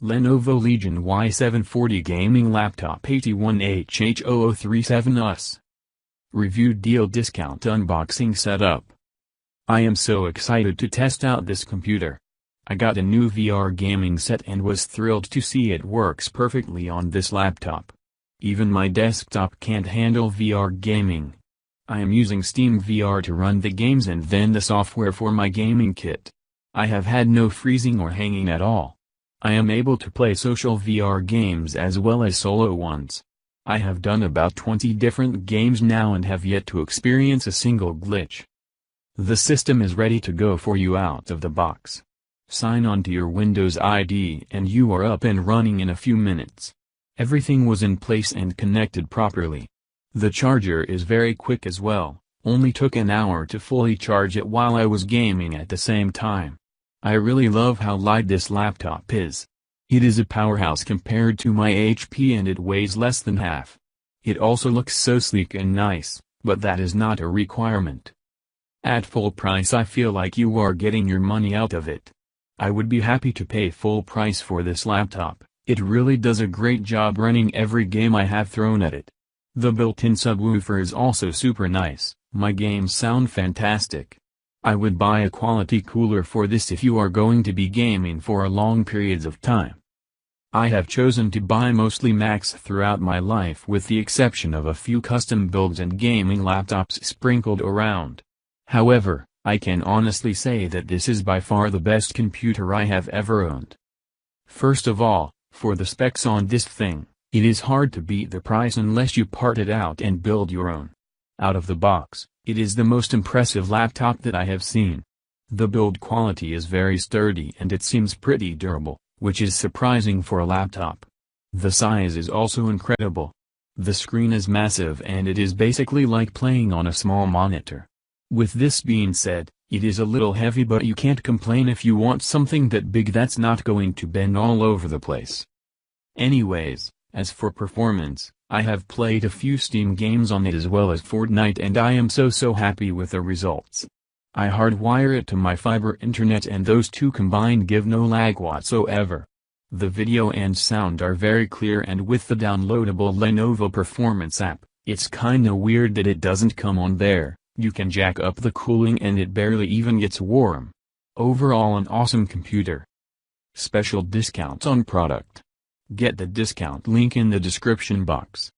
Lenovo Legion Y740 Gaming Laptop 81HH0037US. Review Deal Discount Unboxing Setup. I am so excited to test out this computer. I got a new VR gaming set and was thrilled to see it works perfectly on this laptop. Even my desktop can't handle VR gaming. I am using Steam VR to run the games and then the software for my gaming kit. I have had no freezing or hanging at all. I am able to play social VR games as well as solo ones. I have done about 20 different games now and have yet to experience a single glitch. The system is ready to go for you out of the box. Sign on to your Windows ID and you are up and running in a few minutes. Everything was in place and connected properly. The charger is very quick as well, only took an hour to fully charge it while I was gaming at the same time. I really love how light this laptop is. It is a powerhouse compared to my HP and it weighs less than half. It also looks so sleek and nice, but that is not a requirement. At full price I feel like you are getting your money out of it. I would be happy to pay full price for this laptop. It really does a great job running every game I have thrown at it. The built-in subwoofer is also super nice, my games sound fantastic. I would buy a quality cooler for this if you are going to be gaming for long periods of time. I have chosen to buy mostly Macs throughout my life with the exception of a few custom builds and gaming laptops sprinkled around. However, I can honestly say that this is by far the best computer I have ever owned. First of all, for the specs on this thing, it is hard to beat the price unless you part it out and build your own. Out of the box, it is the most impressive laptop that I have seen. The build quality is very sturdy and it seems pretty durable, which is surprising for a laptop. The size is also incredible. The screen is massive and it is basically like playing on a small monitor. With this being said, it is a little heavy but you can't complain if you want something that big that's not going to bend all over the place. Anyways, as for performance, I have played a few Steam games on it as well as Fortnite and I am so happy with the results. I hardwire it to my fiber internet and those two combined give no lag whatsoever. The video and sound are very clear and with the downloadable Lenovo Performance app, it's kinda weird that it doesn't come on there. You can jack up the cooling and it barely even gets warm. Overall an awesome computer. Special discounts on product. Get the discount link in the description box.